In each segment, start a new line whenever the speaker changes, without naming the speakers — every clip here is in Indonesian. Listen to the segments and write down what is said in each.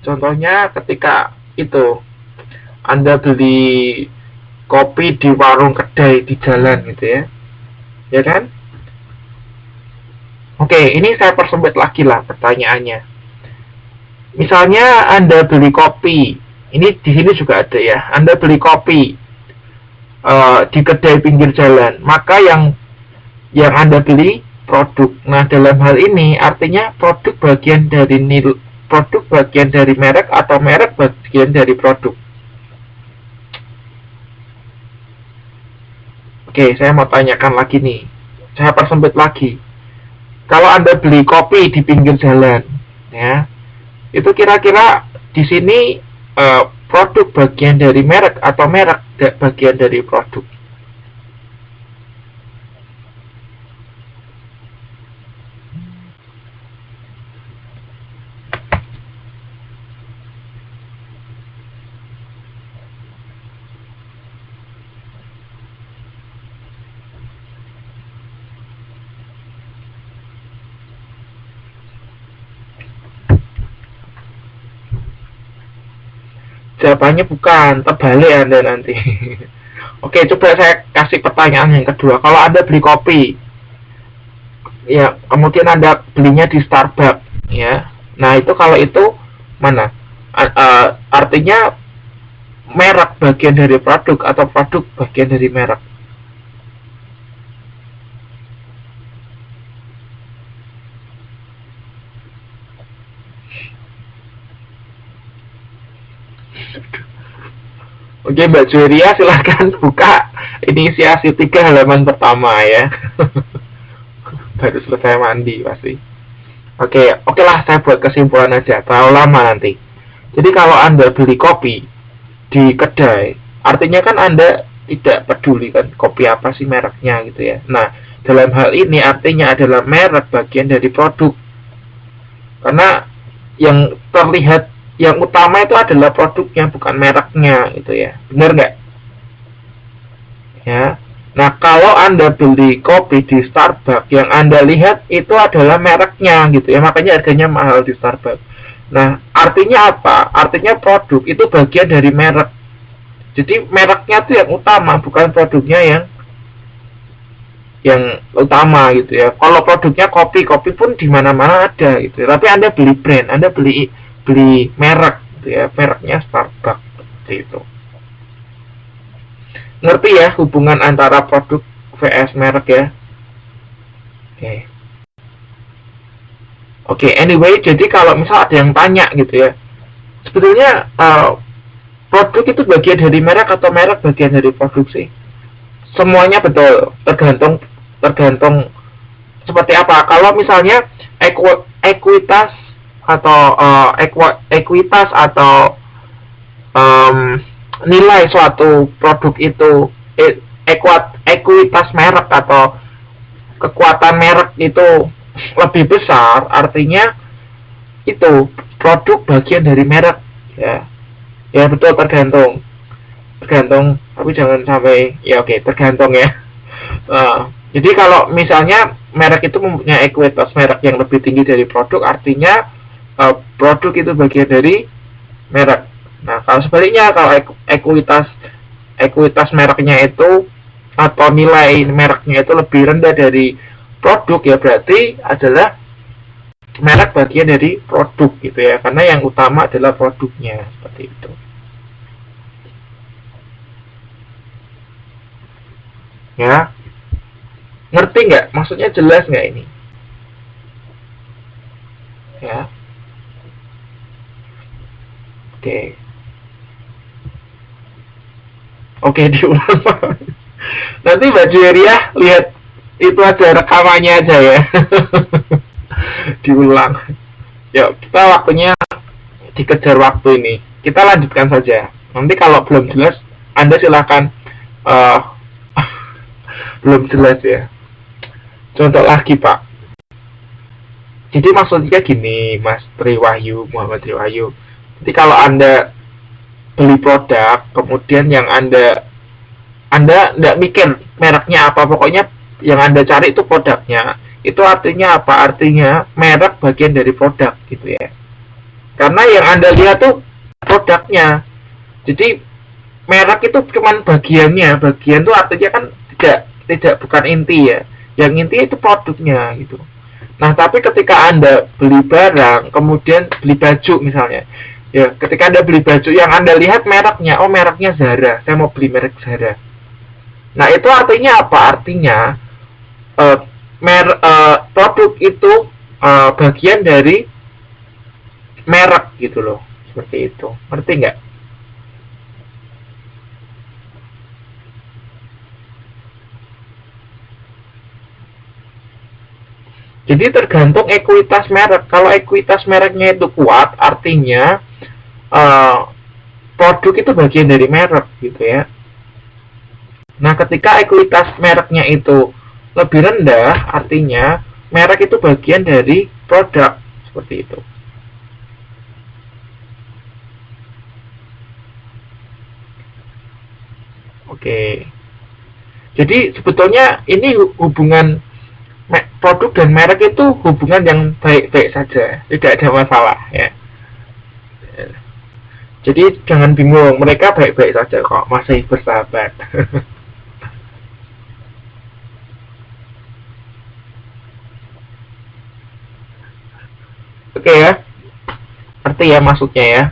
Contohnya ketika itu Anda beli kopi di warung kedai di jalan gitu ya. Ya kan? Oke, ini saya persempit lagi lah pertanyaannya. Misalnya Anda beli kopi, ini di sini juga ada ya. Anda beli kopi di kedai pinggir jalan, maka yang Anda beli produk. Nah, dalam hal ini artinya produk bagian dari merek atau merek bagian dari produk. Oke, saya mau tanyakan lagi nih. Saya persempit lagi. Kalau Anda beli kopi di pinggir jalan, ya, itu kira-kira di sini produk bagian dari merek atau merek bagian dari produk. Jawabannya bukan, terbalik Anda nanti. Oke, coba saya kasih pertanyaan yang kedua. Kalau Anda beli kopi, ya kemudian Anda belinya di Starbucks, ya. Nah, itu kalau itu mana? Artinya merek bagian dari produk atau produk bagian dari merek. Oke, Mbak Julia, silahkan buka inisiasi 3 halaman pertama ya. Baru selesai mandi pasti. Oke lah, saya buat kesimpulan aja, terlalu lama nanti. Jadi kalau Anda beli kopi di kedai, artinya kan Anda tidak peduli kan kopi apa sih mereknya gitu ya. Nah, dalam hal ini artinya adalah merek bagian dari produk. Karena yang terlihat yang utama itu adalah produknya bukan mereknya gitu ya. Benar nggak? Ya. Nah, kalau Anda beli kopi di Starbucks, yang Anda lihat itu adalah mereknya gitu ya, makanya harganya mahal di Starbucks. Nah, artinya apa? Artinya produk itu bagian dari merek. Jadi mereknya itu yang utama, bukan produknya yang utama gitu ya. Kalau produknya kopi, kopi pun di mana-mana ada gitu ya. Tapi Anda beli brand, Anda beli merek gitu ya, mereknya Starbucks seperti itu. Ngerti ya hubungan antara produk vs merek ya? Oke, anyway, jadi kalau misal ada yang tanya gitu ya, sebetulnya produk itu bagian dari merek atau merek bagian dari produk sih? Semuanya betul, tergantung seperti apa. Kalau misalnya ekuitas atau ekuitas atau nilai suatu produk itu ekuitas merek atau kekuatan merek itu lebih besar, artinya itu produk bagian dari merek ya. Ya betul, tergantung tapi jangan sampai ya. Oke, tergantung ya. Jadi kalau misalnya merek itu mempunyai ekuitas merek yang lebih tinggi dari produk, artinya produk itu bagian dari merek. Nah, kalau sebaliknya, kalau ekuitas mereknya itu atau nilai mereknya itu lebih rendah dari produk, ya berarti adalah merek bagian dari produk gitu ya, karena yang utama adalah produknya, seperti itu. Ya, ngerti nggak? Maksudnya jelas nggak ini? Ya, oke. Oke, diulang. Nanti Mbak Jueria lihat itu ada rekamannya aja ya. Diulang. Yuk, kita waktunya dikejar waktu ini. Kita lanjutkan saja. Nanti kalau belum jelas, Anda silahkan belum jelas ya. Contoh lagi Pak. Jadi maksudnya gini, Mas Triwahyu, Muhammad Triwahyu. Jadi kalau Anda beli produk, kemudian yang Anda nggak mikir mereknya apa, pokoknya yang Anda cari itu produknya. Itu artinya apa? Artinya merek bagian dari produk gitu ya. Karena yang Anda lihat tuh produknya. Jadi merek itu cuman bagiannya. Bagian tuh artinya kan tidak bukan inti ya. Yang inti itu produknya gitu. Nah, tapi ketika Anda beli barang, kemudian beli baju misalnya. Ya, ketika Anda beli baju yang Anda lihat mereknya, oh mereknya Zara, saya mau beli merek Zara. Nah, itu artinya apa? Artinya produk itu bagian dari merek gitu loh, seperti itu. Ngerti nggak? Jadi tergantung ekuitas merek. Kalau ekuitas mereknya itu kuat, artinya produk itu bagian dari merek gitu ya. Nah, ketika ekuitas mereknya itu lebih rendah, artinya merek itu bagian dari produk, seperti itu. Oke. Jadi sebetulnya ini hubungan produk dan merek itu hubungan yang baik-baik saja, tidak ada masalah ya. Jadi jangan bingung, mereka baik-baik saja kok, masih bersahabat. Oke ya, ngerti ya maksudnya ya.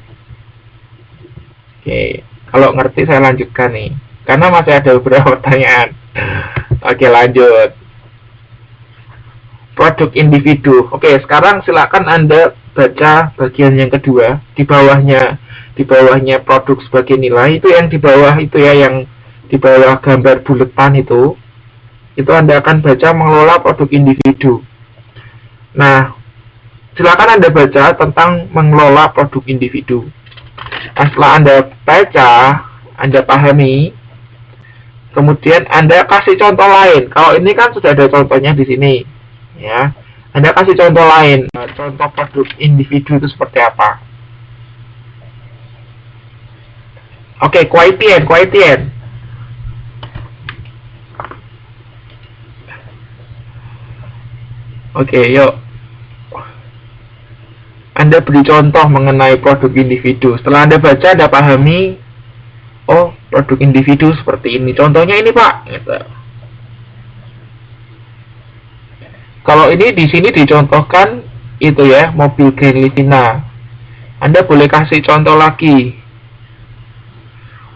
Oke, kalau ngerti saya lanjutkan nih, karena masih ada beberapa pertanyaan. Oke, lanjut. Produk individu. Oke, sekarang silakan Anda baca bagian yang kedua, di bawahnya produk sebagai nilai, itu yang di bawah itu ya, yang di bawah gambar buletan itu Anda akan baca mengelola produk individu. Nah, silakan Anda baca tentang mengelola produk individu. Nah, setelah Anda baca, Anda pahami, kemudian Anda kasih contoh lain. Kalau ini kan sudah ada contohnya di sini, ya. Anda kasih contoh lain. Contoh produk individu itu seperti apa? Oke, Kuaitian. Oke, yuk. Anda beri contoh mengenai produk individu. Setelah Anda baca, Anda pahami, oh, produk individu seperti ini. Contohnya ini, Pak. Gitu. Kalau ini di sini dicontohkan itu ya, mobil Grand Livina. Anda boleh kasih contoh lagi.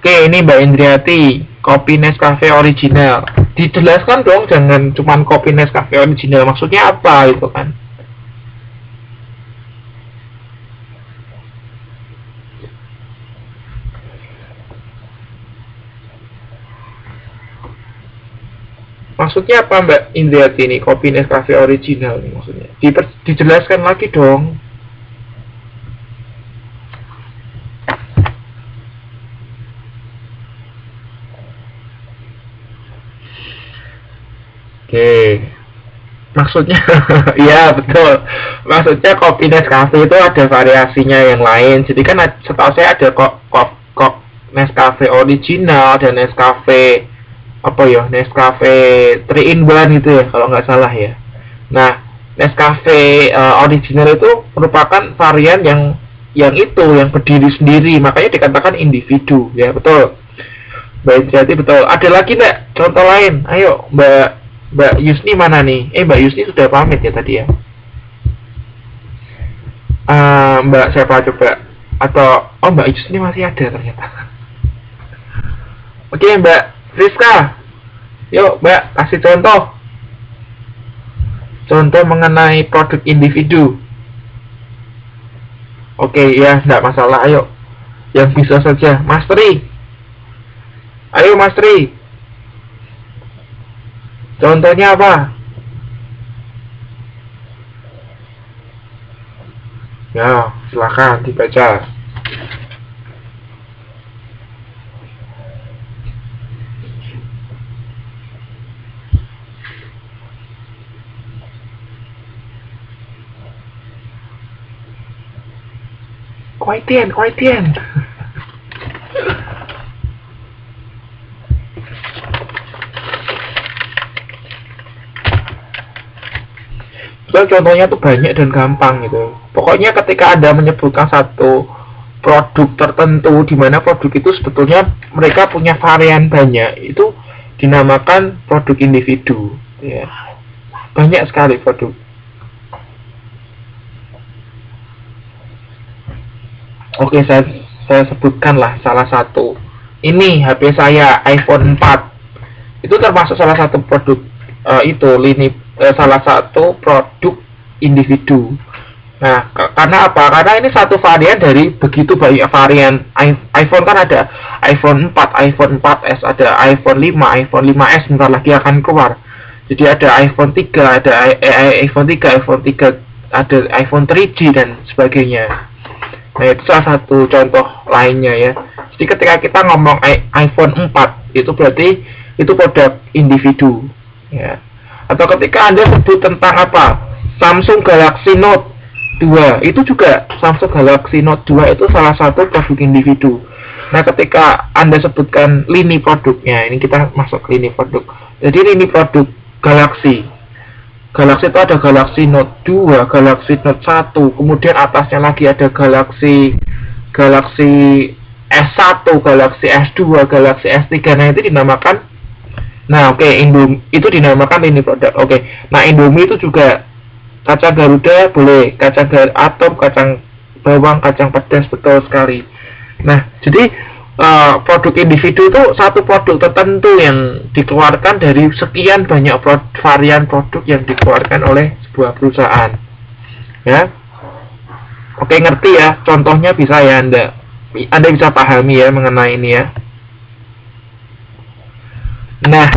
Oke, ini Mbak Indriati, kopi Nescafe original. Dijelaskan dong, jangan cuman kopi Nescafe original. Maksudnya apa itu kan? Maksudnya apa Mbak Indriati ini, kopi Nescafe original nih maksudnya? Dijelaskan lagi dong. Oke. Maksudnya iya betul. Maksudnya kopi Nescafe itu ada variasinya yang lain. Jadi kan setahu saya ada kok Nescafe original dan Nescafe apa ya, Nescafe 3 in 1 itu ya kalau nggak salah ya. Nah, Nescafe original itu merupakan varian yang berdiri sendiri, makanya dikatakan individu ya. Betul Mbak Jati, betul. Ada lagi Mbak contoh lain? Ayo Mbak Yusni mana nih? Mbak Yusni sudah pamit ya tadi ya. Mbak siapa coba? Atau Mbak Yusni masih ada ternyata. Oke, Mbak Rizka, yuk Mbak kasih contoh mengenai produk individu. Oke ya, enggak masalah, ayo yang bisa saja. Mas Tri, ayo Mas Tri, contohnya apa? Ya, silakan dibaca. Kuaitian. Contohnya tuh banyak dan gampang gitu. Pokoknya ketika Anda menyebutkan satu produk tertentu di mana produk itu sebetulnya mereka punya varian banyak, itu dinamakan produk individu ya. Banyak sekali produk. Oke, saya sebutkanlah salah satu. Ini HP saya iPhone 4. Itu termasuk salah satu produk salah satu produk individu. Nah, karena apa? Karena ini satu varian dari begitu banyak varian. iPhone kan ada iPhone 4, iPhone 4S, ada iPhone 5, iPhone 5S bentar lagi akan keluar. Jadi ada iPhone 3, ada iPhone 3, ada iPhone 3G dan sebagainya. Nah, itu salah satu contoh lainnya ya. Jadi ketika kita ngomong iPhone 4, itu berarti itu produk individu ya. Atau ketika Anda sebut tentang apa? Samsung Galaxy Note 2, itu juga Samsung Galaxy Note 2 itu salah satu produk individu. Nah, ketika Anda sebutkan lini produknya, ini kita masuk ke lini produk. Jadi lini produk Galaxy itu ada Galaxy Note 2, Galaxy Note 1, kemudian atasnya lagi ada Galaxy S1, Galaxy S2, Galaxy S3. Nah, itu dinamakan Indomie itu dinamakan lini produk. Nah, Indomie itu juga kacang Garuda boleh, kacang atom, kacang bawang, kacang pedas, betul sekali. Nah, jadi produk individu itu satu produk tertentu yang dikeluarkan dari sekian banyak varian produk yang dikeluarkan oleh sebuah perusahaan. Ya, oke, ngerti ya? Contohnya bisa ya Anda bisa pahami ya mengenai ini ya. Nah,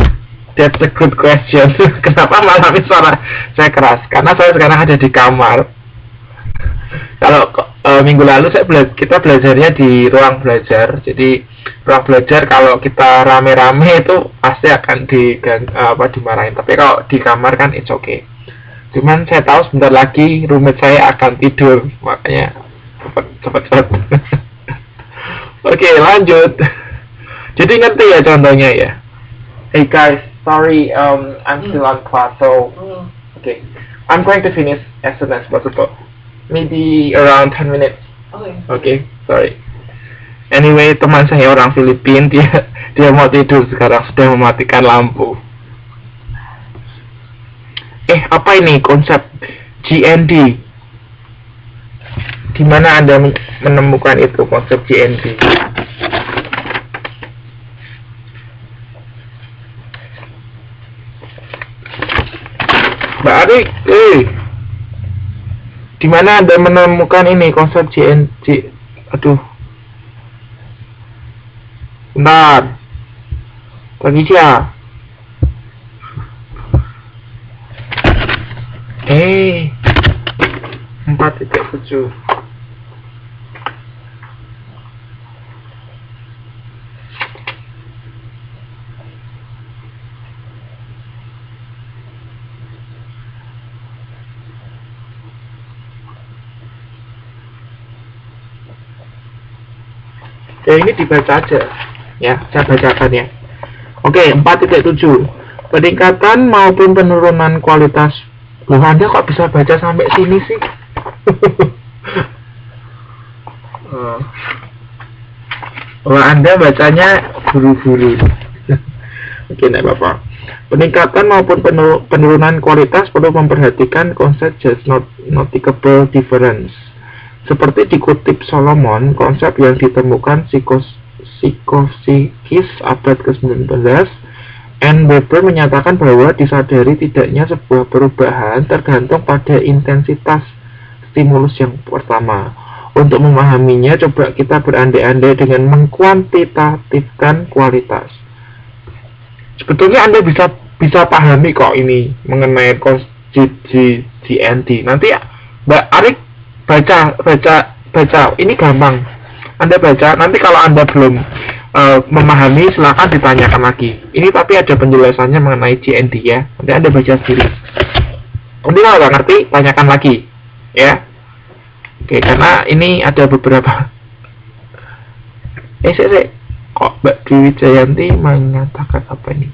that's a good question. Kenapa malam ini suara saya keras? Karena saya sekarang ada di kamar. Kalau minggu lalu kita belajarnya di ruang belajar. Jadi ruang belajar kalau kita rame-rame itu pasti akan dimarahin. Tapi kalau di kamar kan it's okay. Cuman saya tahu sebentar lagi roommate saya akan tidur, makanya cepet. Oke, lanjut. Jadi ngerti ya contohnya ya. Hey guys, sorry, I'm still on class, so okay, I'm going to finish as soon as possible. Maybe around 10 minutes. Okay, sorry. Anyway, teman saya orang Filipina, dia mau tidur sekarang, sudah mematikan lampu. Apa ini konsep GND? Di mana Anda menemukan itu konsep GND? Mbak Arik, di mana Anda menemukan ini konsep GND? Aduh, bentar, Patricia. 4.7. Ini dibaca aja ya, saya bacakan ya. Oke, 4.7. Peningkatan maupun penurunan kualitas. Loh, Anda kok bisa baca sampai sini sih? Anda bacanya buru-buru. Oke, enggak apa-apa. Peningkatan maupun penurunan kualitas perlu memperhatikan konsep just noticeable difference. Seperti dikutip Solomon, konsep yang ditemukan psikofisik abad ke-19, N. Weber menyatakan bahwa disadari tidaknya sebuah perubahan tergantung pada intensitas stimulus yang pertama. Untuk memahaminya, coba kita berandai-andai dengan mengkuantitatifkan kualitas. Sebetulnya Anda bisa pahami kok ini mengenai konsep GND. Nanti Mbak Arik baca ini gampang. Anda baca, nanti kalau Anda belum memahami silakan ditanyakan lagi. Ini tapi ada penjelasannya mengenai GND ya. Nanti Anda baca sendiri. Nanti kalau nggak ngerti, tanyakan lagi ya. Oke, karena ini ada beberapa kok Mbak Dwi Jayanti mengatakan apa ini?